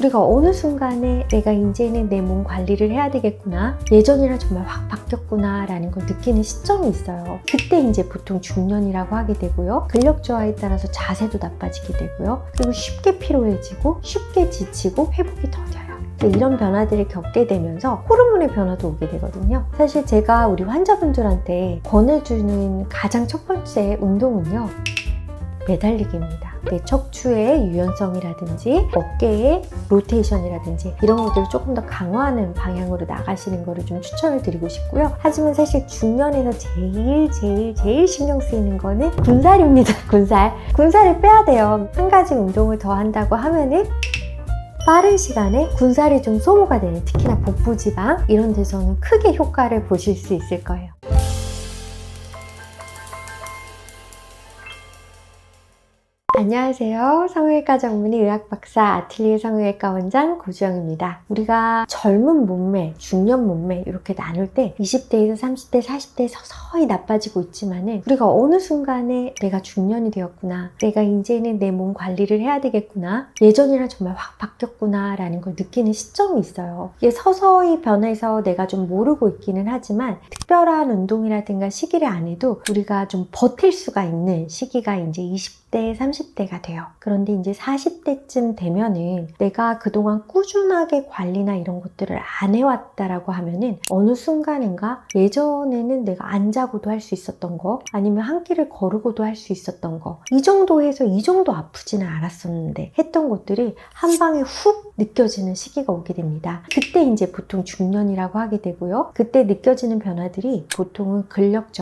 우리가 어느 순간에 내가 이제는 내 몸 관리를 해야 되겠구나, 예전이랑 정말 확 바뀌었구나 라는 걸 느끼는 시점이 있어요. 그때 이제 보통 중년이라고 하게 되고요. 근력 저하에 따라서 자세도 나빠지게 되고요. 그리고 쉽게 피로해지고 쉽게 지치고 회복이 더뎌요. 이런 변화들을 겪게 되면서 호르몬의 변화도 오게 되거든요. 사실 제가 우리 환자분들한테 권해주는 가장 첫 번째 운동은요, 매달리기입니다. 내 척추의 유연성이라든지 어깨의 로테이션이라든지 이런 것들을 조금 더 강화하는 방향으로 나가시는 거를 좀 추천을 드리고 싶고요. 하지만 사실 중년에서 제일 신경 쓰이는 거는 군살입니다. 군살을 빼야 돼요. 한 가지 운동을 더 한다고 하면은 빠른 시간에 군살이 좀 소모가 되는, 특히나 복부지방 이런 데서는 크게 효과를 보실 수 있을 거예요. 안녕하세요. 성형외과 전문의 의학박사 아틀리에 성형외과 원장 고주영입니다. 우리가 젊은 몸매, 중년 몸매 이렇게 나눌 때 20대에서 30대, 40대에 서서히 나빠지고 있지만은 우리가 어느 순간에 내가 중년이 되었구나, 내가 이제는 내 몸 관리를 해야 되겠구나, 예전이랑 정말 확 바뀌었구나 라는 걸 느끼는 시점이 있어요. 이게 서서히 변해서 내가 좀 모르고 있기는 하지만 특별한 운동이라든가 시기를 안 해도 우리가 좀 버틸 수가 있는 시기가 이제 20대, 30대가 돼요. 그런데 이제 40대쯤 되면은 내가 그동안 꾸준하게 관리나 이런 것들을 안 해왔다라고 하면은 어느 순간인가 예전에는 내가 안 자고도 할 수 있었던 거, 아니면 한 끼를 거르고도 할 수 있었던 거, 이 정도 해서 이 정도 아프지는 않았었는데 했던 것들이 한 방에 훅 느껴지는 시기가 오게 됩니다. 그때 이제 보통 중년이라고 하게 되고요. 그때 느껴지는 변화들이 보통은 근력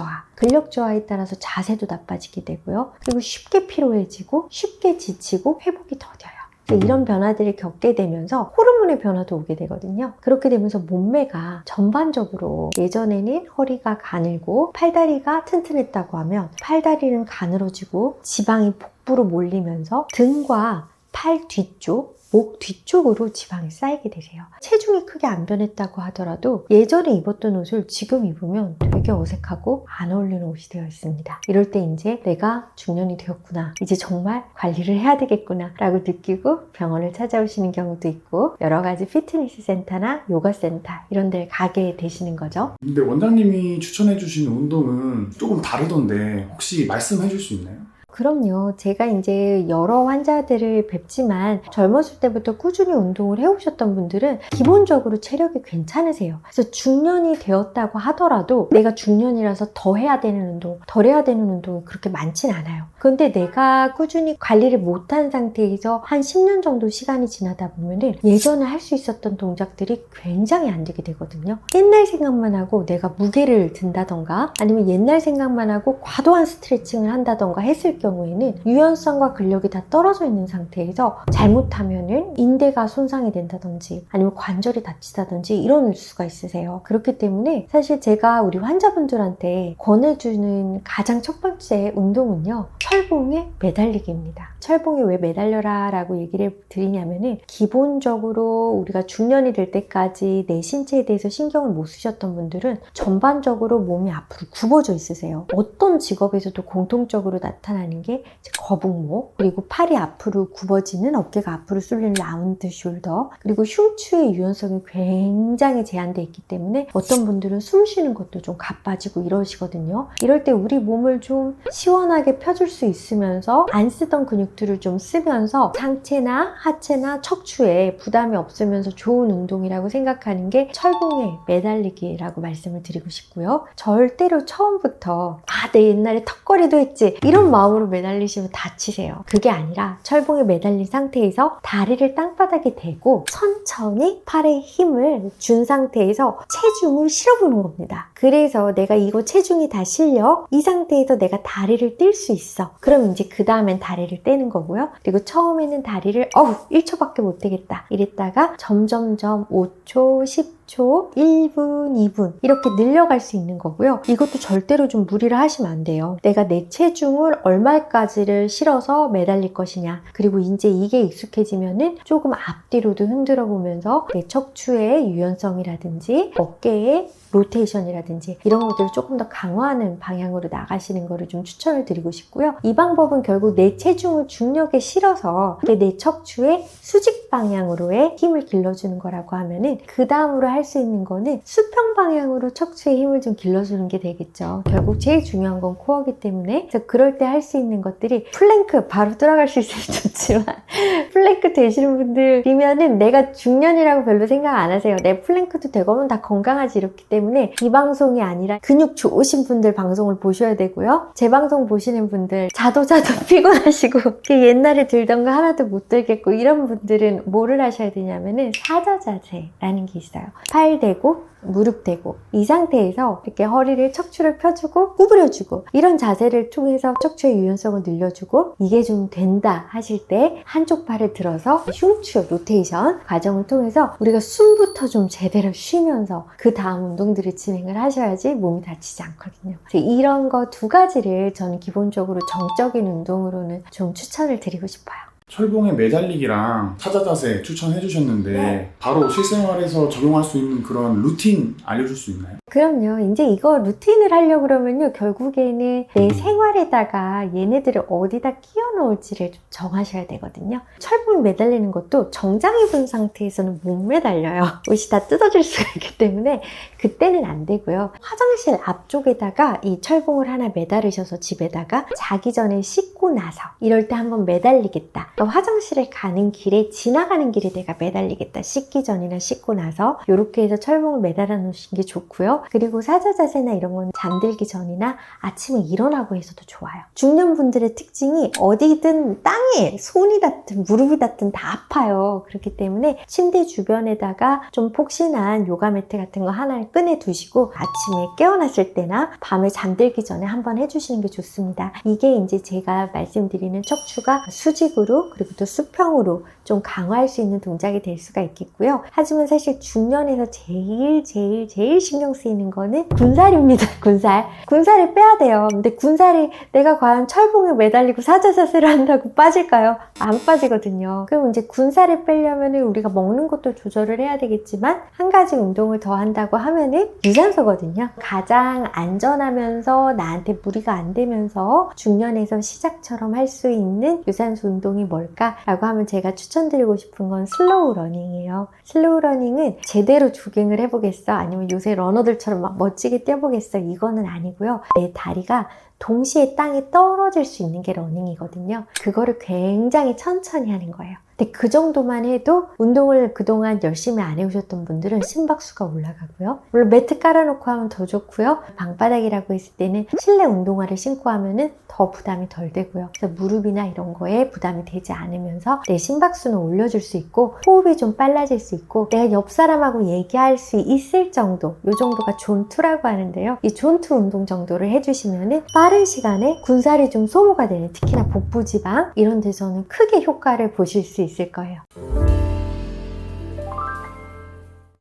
저하에 따라서 자세도 나빠지게 되고요. 그리고 쉽게 피로해지고 쉽게 지치고 회복이 더뎌요. 이런 변화들을 겪게 되면서 호르몬의 변화도 오게 되거든요. 그렇게 되면서 몸매가 전반적으로, 예전에는 허리가 가늘고 팔다리가 튼튼했다고 하면 팔다리는 가늘어지고 지방이 복부로 몰리면서 등과 팔 뒤쪽, 목 뒤쪽으로 지방이 쌓이게 되세요. 체중이 크게 안 변했다고 하더라도 예전에 입었던 옷을 지금 입으면 되게 어색하고 안 어울리는 옷이 되어 있습니다. 이럴 때 이제 내가 중년이 되었구나, 이제 정말 관리를 해야 되겠구나 라고 느끼고 병원을 찾아오시는 경우도 있고, 여러 가지 피트니스 센터나 요가 센터 이런 데를 가게 되시는 거죠. 근데 원장님이 추천해 주신 운동은 조금 다르던데 혹시 말씀해 줄 수 있나요? 그럼요. 제가 이제 여러 환자들을 뵙지만 젊었을 때부터 꾸준히 운동을 해오셨던 분들은 기본적으로 체력이 괜찮으세요. 그래서 중년이 되었다고 하더라도 내가 중년이라서 더 해야 되는 운동, 덜 해야 되는 운동이 그렇게 많진 않아요. 그런데 내가 꾸준히 관리를 못한 상태에서 한 10년 정도 시간이 지나다 보면은 예전에 할 수 있었던 동작들이 굉장히 안 되게 되거든요. 옛날 생각만 하고 내가 무게를 든다던가 아니면 옛날 생각만 하고 과도한 스트레칭을 한다던가 했을 경우에는 유연성과 근력이 다 떨어져 있는 상태에서 잘못하면은 인대가 손상이 된다든지 아니면 관절이 다치다든지 이런 수가 있으세요. 그렇기 때문에 사실 제가 우리 환자분들한테 권해주는 가장 첫 번째 운동은요, 철봉에 매달리기입니다. 철봉에 왜 매달려라 라고 얘기를 드리냐면은 기본적으로 우리가 중년이 될 때까지 내 신체에 대해서 신경을 못 쓰셨던 분들은 전반적으로 몸이 앞으로 굽어져 있으세요. 어떤 직업에서도 공통적으로 나타나는 게 거북목, 그리고 팔이 앞으로 굽어지는, 어깨가 앞으로 쏠리는 라운드 숄더, 그리고 흉추의 유연성이 굉장히 제한되어 있기 때문에 어떤 분들은 숨 쉬는 것도 좀 가빠지고 이러시거든요. 이럴 때 우리 몸을 좀 시원하게 펴줄 수 있으면서 안 쓰던 근육들을 좀 쓰면서 상체나 하체나 척추에 부담이 없으면서 좋은 운동이라고 생각하는 게 철봉에 매달리기라고 말씀을 드리고 싶고요. 절대로 처음부터 내 옛날에 턱걸이도 했지 이런 마음으로 매달리시면 다치세요. 그게 아니라 철봉에 매달린 상태에서 다리를 땅바닥에 대고 천천히 팔에 힘을 준 상태에서 체중을 실어보는 겁니다. 그래서 내가 이거 체중이 다 실려, 이 상태에서 내가 다리를 뗄 수 있어. 그럼 이제 그 다음엔 다리를 떼는 거고요. 그리고 처음에는 다리를 1초밖에 못 떼겠다 이랬다가 점점점 5초, 10초 10초, 1분, 2분 이렇게 늘려갈 수 있는 거고요. 이것도 절대로 좀 무리를 하시면 안 돼요. 내가 내 체중을 얼마까지를 실어서 매달릴 것이냐, 그리고 이제 이게 익숙해지면은 조금 앞뒤로도 흔들어 보면서 내 척추의 유연성이라든지 어깨의 로테이션이라든지 이런 것들을 조금 더 강화하는 방향으로 나가시는 거를 좀 추천을 드리고 싶고요. 이 방법은 결국 내 체중을 중력에 실어서 내 척추의 수직 방향으로의 힘을 길러주는 거라고 하면은, 그 다음으로 할 수 있는 거는 수평 방향으로 척추의 힘을 좀 길러주는 게 되겠죠. 결국 제일 중요한 건 코어기 때문에, 그래서 그럴 때 할 수 있는 것들이 플랭크, 바로 돌아갈 수 있으면 좋지만 플랭크 되시는 분들이면은 내가 중년이라고 별로 생각 안 하세요. 내 플랭크도 되고 하면 다 건강하지, 이렇기 때문에 이 방송이 아니라 근육 좋으신 분들 방송을 보셔야 되고요. 제 방송 보시는 분들 자도 피곤하시고 옛날에 들던 거 하나도 못 들겠고 이런 분들은 뭐를 하셔야 되냐면은 사자자세라는 게 있어요. 팔 대고 무릎 대고 이 상태에서 이렇게 허리를, 척추를 펴주고 구부려주고, 이런 자세를 통해서 척추의 유연성을 늘려주고, 이게 좀 된다 하실 때 한쪽 팔을 들어서 흉추 로테이션 과정을 통해서 우리가 숨부터 좀 제대로 쉬면서 그 다음 운동들을 진행을 하셔야지 몸이 다치지 않거든요. 그래서 이런 거 두 가지를 저는 기본적으로 정적인 운동으로는 좀 추천을 드리고 싶어요. 철봉에 매달리기랑 사자자세 추천해 주셨는데 네. 바로 실생활에서 적용할 수 있는 그런 루틴 알려줄 수 있나요? 그럼요. 이제 이거 루틴을 하려고 그러면요, 결국에는 내 생활에다가 얘네들을 어디다 끼워 넣을지를 좀 정하셔야 되거든요. 철봉에 매달리는 것도 정장 입은 상태에서는 못 매달려요. 옷이 다 뜯어질 수가 있기 때문에 그때는 안 되고요. 화장실 앞쪽에다가 이 철봉을 하나 매달으셔서 집에다가 자기 전에 씻고 나서 이럴 때 한번 매달리겠다. 그러니까 화장실에 가는 길에, 지나가는 길에 내가 매달리겠다. 씻기 전이나 씻고 나서 이렇게 해서 철봉을 매달아 놓으시는 게 좋고요. 그리고 사자자세나 이런 건 잠들기 전이나 아침에 일어나고 해서도 좋아요. 중년분들의 특징이 어디든 땅에 손이 닿든 무릎이 닿든 다 아파요. 그렇기 때문에 침대 주변에다가 좀 폭신한 요가 매트 같은 거 하나를 꺼내 두시고 아침에 깨어났을 때나 밤에 잠들기 전에 한번 해주시는 게 좋습니다. 이게 이제 제가 말씀드리는 척추가 수직으로 그리고 또 수평으로 좀 강화할 수 있는 동작이 될 수가 있겠고요. 하지만 사실 중년에서 제일 신경 쓰이는 거는 군살입니다. 군살을 빼야 돼요. 근데 군살이 내가 과연 철봉에 매달리고 사자자세를 한다고 빠질까요? 안 빠지거든요. 그럼 이제 군살을 빼려면 우리가 먹는 것도 조절을 해야 되겠지만, 한 가지 운동을 더 한다고 하면은 유산소거든요. 가장 안전하면서 나한테 무리가 안 되면서 중년에서 시작처럼 할 수 있는 유산소 운동이 뭘까라고 하면 제가 추천드리고 싶은 건 슬로우 러닝이에요. 슬로우 러닝은 제대로 조깅을 해보겠어, 아니면 요새 러너들처럼 막 멋지게 뛰어보겠어, 이거는 아니고요. 내 다리가 동시에 땅에 떨어질 수 있는 게 러닝이거든요. 그거를 굉장히 천천히 하는 거예요. 근데 그 정도만 해도 운동을 그동안 열심히 안 해오셨던 분들은 심박수가 올라가고요. 물론 매트 깔아놓고 하면 더 좋고요. 방바닥이라고 했을 때는 실내 운동화를 신고 하면은 더 부담이 덜 되고요. 그래서 무릎이나 이런 거에 부담이 되지 않으면서 내 심박수는 올려줄 수 있고 호흡이 좀 빨라질 수 있고 내가 옆 사람하고 얘기할 수 있을 정도, 이 정도가 존2라고 하는데요. 이 존2 운동 정도를 해주시면은 빠른 시간에 군살이 좀 소모가 되는, 특히나 복부 지방 이런 데서는 크게 효과를 보실 수 있을 거예요.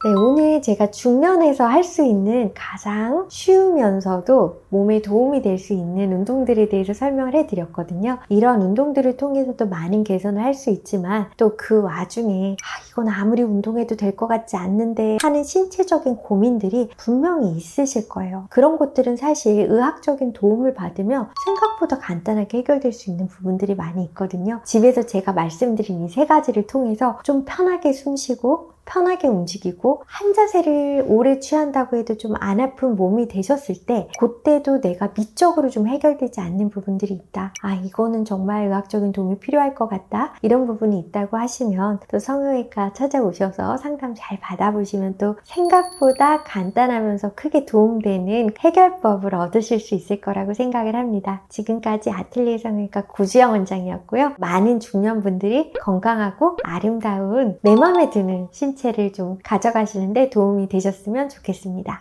네, 오늘 제가 중년에서 할 수 있는 가장 쉬우면서도 몸에 도움이 될 수 있는 운동들에 대해서 설명을 해드렸거든요. 이런 운동들을 통해서도 많은 개선을 할 수 있지만 또 그 와중에 이건 아무리 운동해도 될 것 같지 않는데 하는 신체적인 고민들이 분명히 있으실 거예요. 그런 것들은 사실 의학적인 도움을 받으면 생각보다 간단하게 해결될 수 있는 부분들이 많이 있거든요. 집에서 제가 말씀드린 이 세 가지를 통해서 좀 편하게 숨쉬고 편하게 움직이고 한 자세를 오래 취한다고 해도 좀 안 아픈 몸이 되셨을 때 그때도 내가 미적으로 좀 해결되지 않는 부분들이 있다. 이거는 정말 의학적인 도움이 필요할 것 같다. 이런 부분이 있다고 하시면 또 성형외과 찾아오셔서 상담 잘 받아보시면 또 생각보다 간단하면서 크게 도움되는 해결법을 얻으실 수 있을 거라고 생각을 합니다. 지금까지 아틀리에 성형외과 구주영 원장이었고요. 많은 중년분들이 건강하고 아름다운 내 맘에 드는 신체를 좀 가져가시는데 도움이 되셨으면 좋겠습니다.